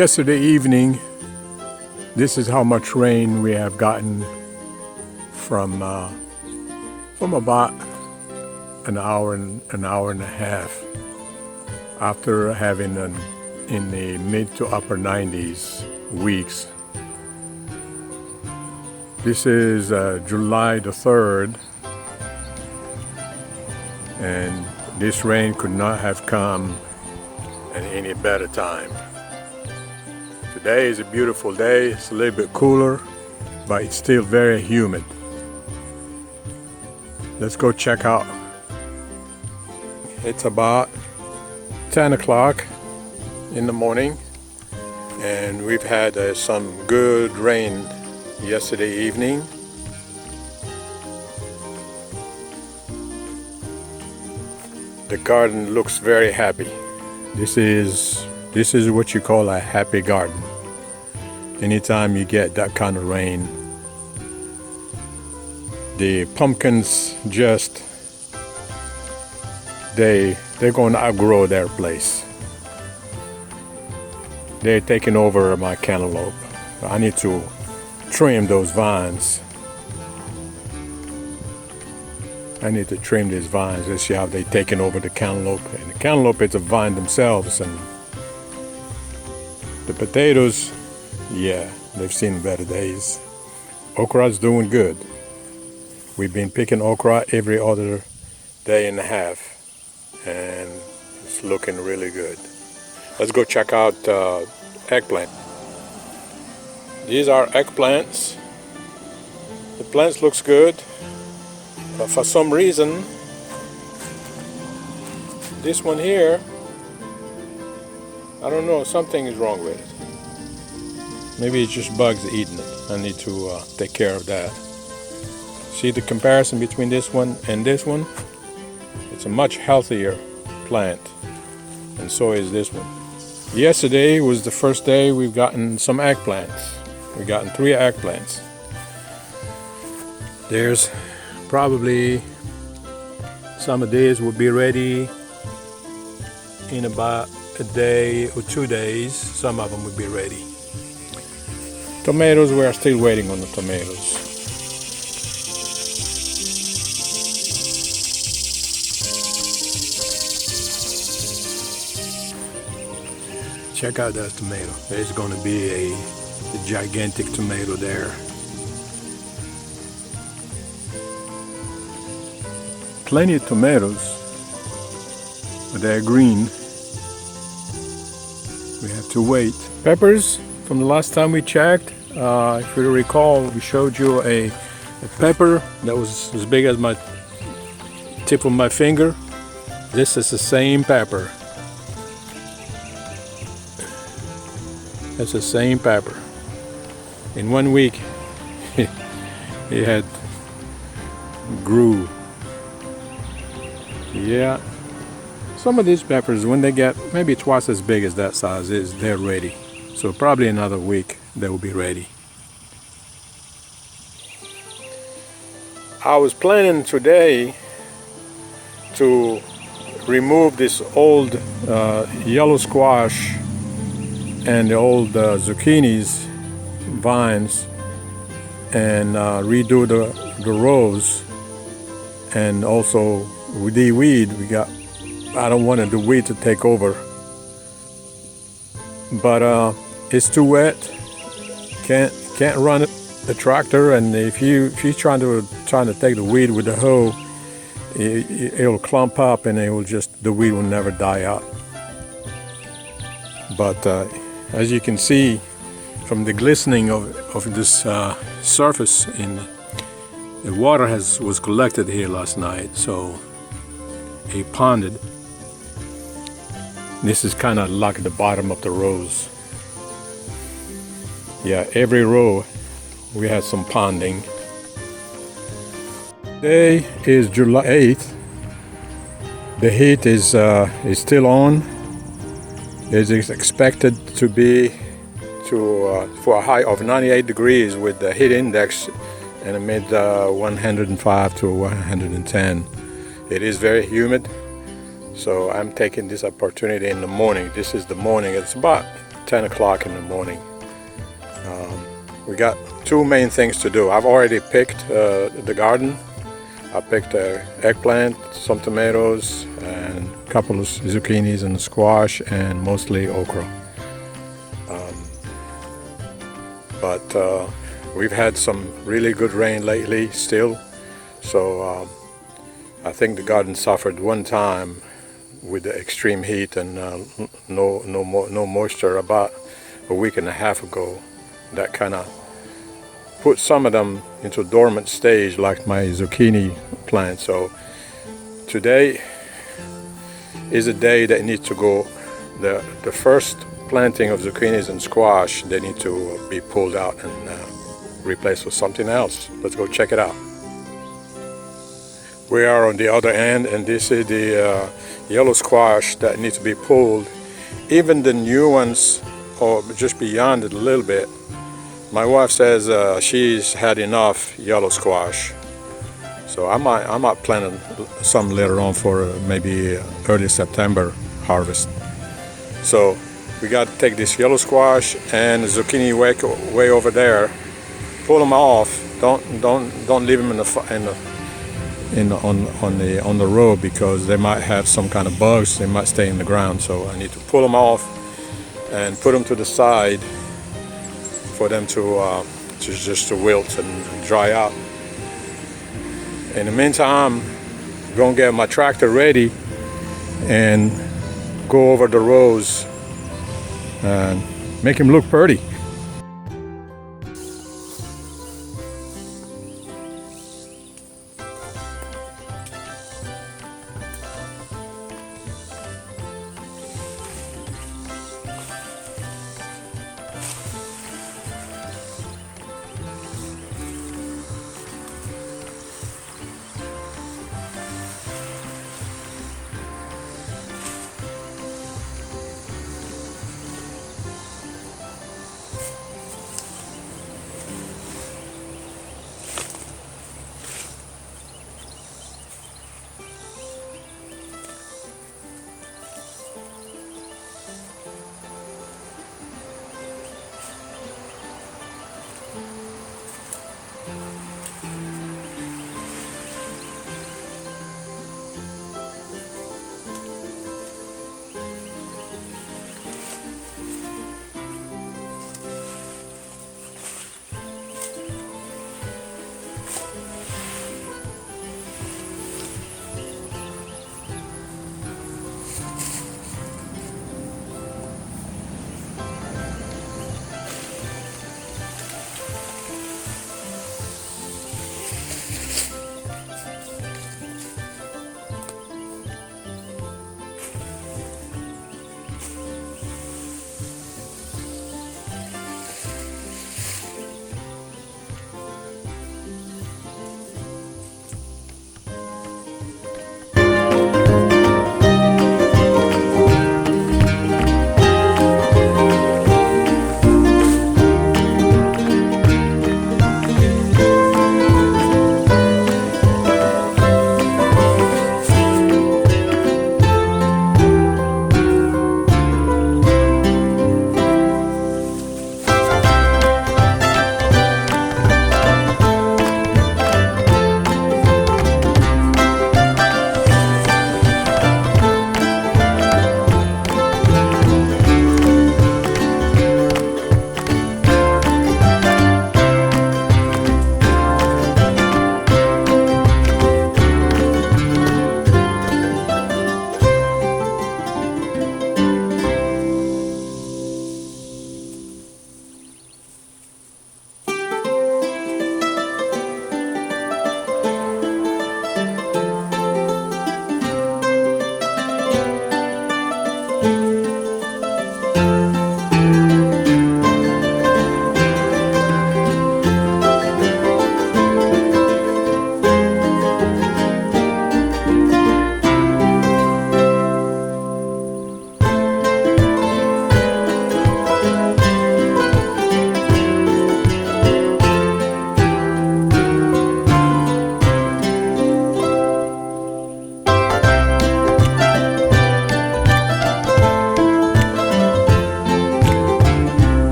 Yesterday evening, this is how much rain we have gotten from about an hour and a half after having in the mid to upper 90s weeks. This is July the 3rd, and this rain could not have come at any better time. Today is a beautiful day. It's a little bit cooler, but it's still very humid. Let's go check out. It's about 10 o'clock in the morning, and we've had some good rain yesterday evening. The garden looks very happy. This is what you call a happy garden. Anytime you get that kind of rain, the pumpkins just they're going to outgrow their place. They're taking over my cantaloupe. I need to trim those vines. I need to trim these vines. Let's see how they're taking over the cantaloupe. And the cantaloupe is a vine themselves, and the potatoes, yeah, they've seen better days. Okra's doing good. We've been picking okra every other day and a half, and it's looking really good. Let's go check out eggplant. These are eggplants. The plants looks good, but for some reason, this one here, I don't know, something is wrong with it. Maybe it's just bugs eating it. I need to take care of that. See the comparison between this one and this one? It's a much healthier plant, and so is this one. Yesterday was the first day we've gotten some eggplants. We've gotten 3 eggplants. There's probably some of these will be ready in about a day or 2 days. Some of them will be ready. Tomatoes, we are still waiting on the tomatoes. Check out that tomato. There's going to be a gigantic tomato there. Plenty of tomatoes, but they're green. We have to wait. Peppers, from the last time we checked, if you recall, we showed you a pepper that was as big as my tip of my finger. This is the same pepper. That's the same pepper. In 1 week, it had grew. Yeah. Some of these peppers, when they get maybe twice as big as that size, they're ready. So probably another week they will be ready. I was planning today to remove this old yellow squash and the old zucchinis vines and redo the rows, and also with the weed I don't want the weed to take over, but it's too wet. Can't run the tractor, and if you're trying to take the weed with the hoe, it'll clump up, and the weed will never die out. But as you can see from the glistening of this surface, the water was collected here last night, so it ponded. This is kind of like the bottom of the rows. Yeah, every row we had some ponding. Today is July 8th. The heat is still on. It is expected to be for a high of 98 degrees with the heat index in the mid 105 to 110. It is very humid, so I'm taking this opportunity in the morning. This is the morning. It's about 10 o'clock in the morning. We got two main things to do. I've already picked the garden. I picked eggplant, some tomatoes, and a couple of zucchinis and squash, and mostly okra. But we've had some really good rain lately still, so I think the garden suffered one time with the extreme heat and no moisture about a week and a half ago. That kind of put some of them into a dormant stage, like my zucchini plant. So today is a day that needs to go. The first planting of zucchinis and squash, they need to be pulled out and replaced with something else. Let's go check it out. We are on the other end, and this is the yellow squash that needs to be pulled. Even the new ones, or just beyond it a little bit. My wife says she's had enough yellow squash, so I might plant some later on for maybe early September harvest. So we got to take this yellow squash and the zucchini way over there, pull them off. Don't leave them on the road, because they might have some kind of bugs. They might stay in the ground. So I need to pull them off and put them to the side for them to wilt and dry out. In the meantime, I'm gonna get my tractor ready and go over the rows and make him look pretty.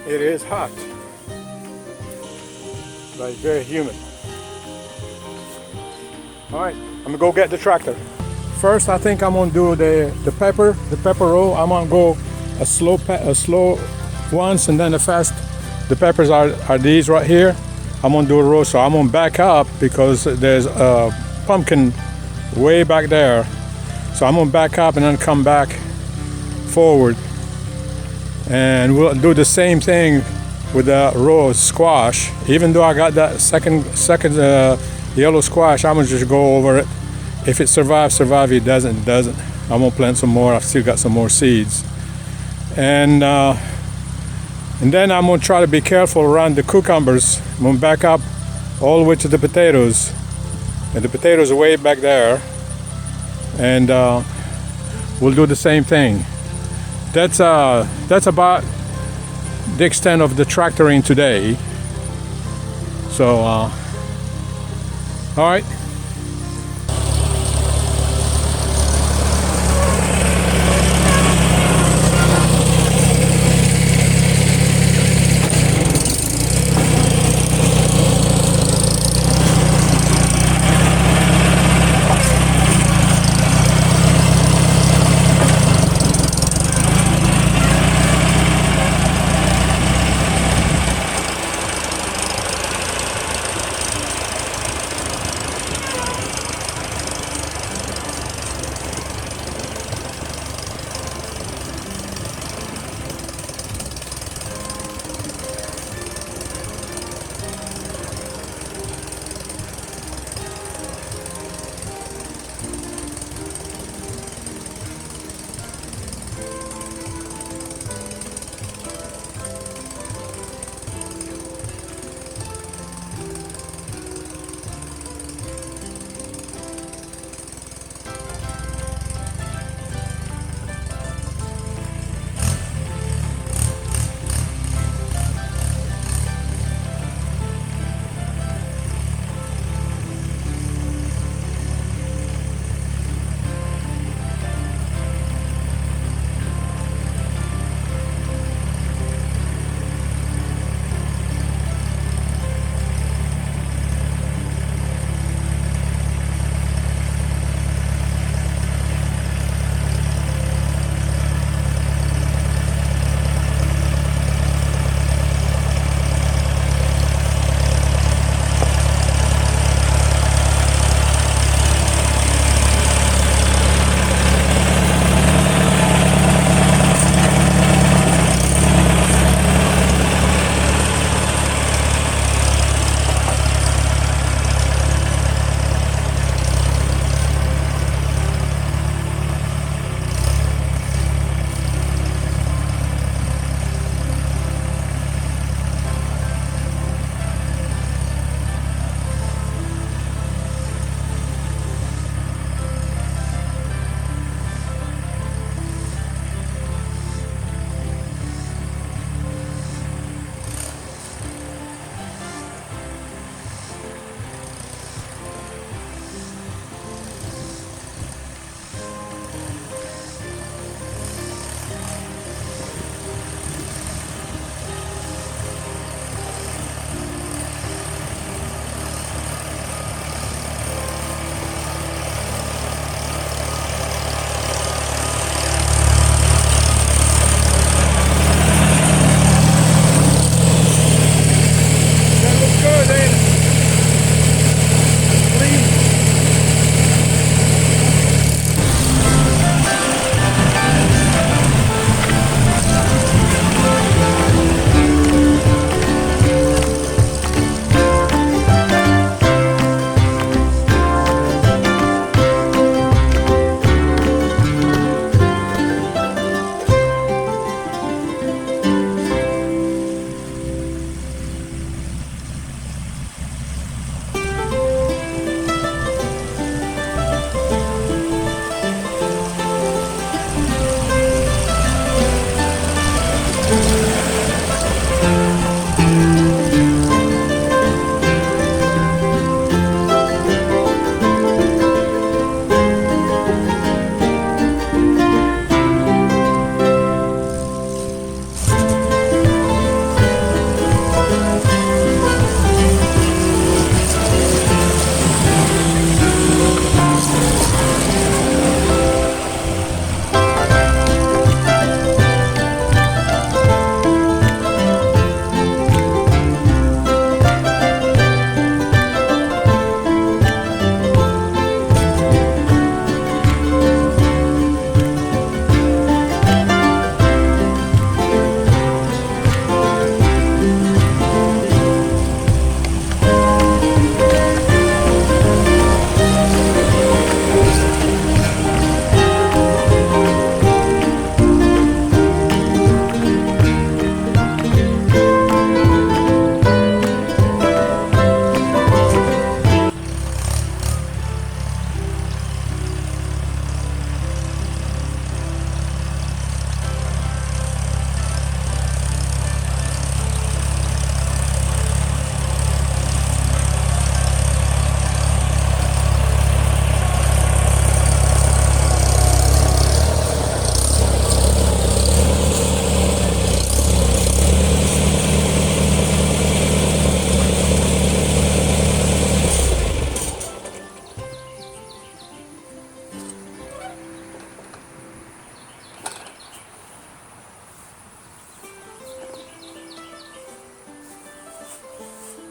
It is hot, but it's very humid. All right, I'm gonna go get the tractor. First, I think I'm gonna do the pepper roll. I'm gonna go a slow once, and then the fast. The peppers are these right here. I'm gonna do a roll, so I'm gonna back up because there's a pumpkin way back there. So I'm gonna back up and then come back forward, and we'll do the same thing with the row of squash. Even though I got that second yellow squash, I'm gonna just go over it. If it survives, If it doesn't, it doesn't. I'm gonna plant some more. I've still got some more seeds, and then I'm gonna try to be careful around the cucumbers. I'm gonna back up all the way to the potatoes, and the potatoes are way back there, and we'll do the same thing. That's about the extent of the tractoring today. So, all right.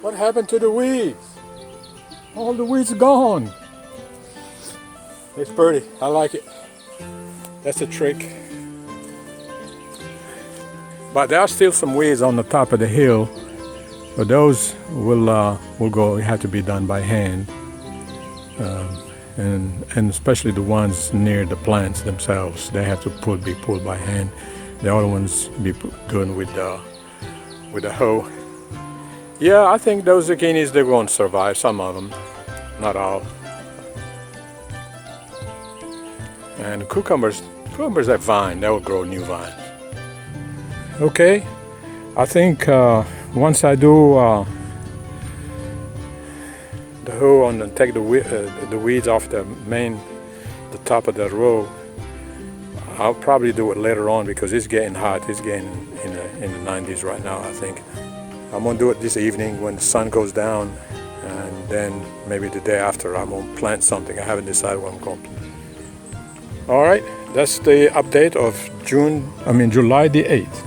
What happened to the weeds? All the weeds gone. It's pretty. I like it. That's a trick. But there are still some weeds on the top of the hill. But those will have to be done by hand. And especially the ones near the plants themselves, they have to be pulled by hand. The other ones be done with the hoe. Yeah, I think those zucchinis, they won't survive. Some of them, not all. And cucumbers are vine. They will grow new vines. Okay, I think once I do the hoe and take the weeds off the top of the row, I'll probably do it later on because it's getting hot. It's getting in the 90s right now, I think. I'm gonna do it this evening when the sun goes down, and then maybe the day after I'm gonna plant something. I haven't decided what I'm gonna plant. All right, that's the update of July the 8th.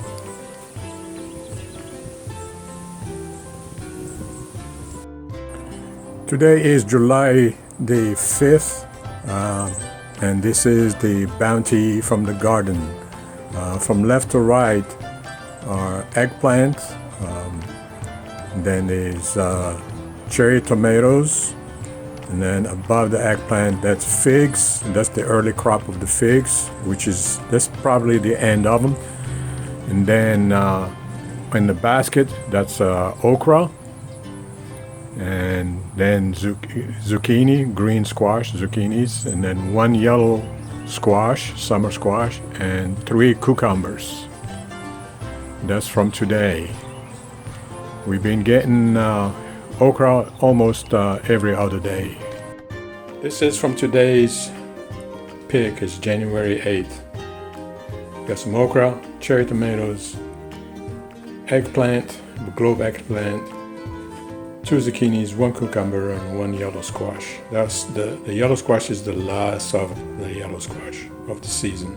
Today is July the 5th, and this is the bounty from the garden. From left to right are eggplant, then there's cherry tomatoes, and then above the eggplant that's figs. That's the early crop of the figs, that's probably the end of them. And then in the basket that's okra, and then zucchini, green squash, zucchinis, and then one yellow squash, summer squash, and 3 cucumbers. That's from today. We've been getting okra almost every other day. This is from today's pick. It's January 8th. Got some okra, cherry tomatoes, eggplant, globe eggplant, 2 zucchinis, 1 cucumber, and 1 yellow squash. That's the yellow squash is the last of the yellow squash of the season.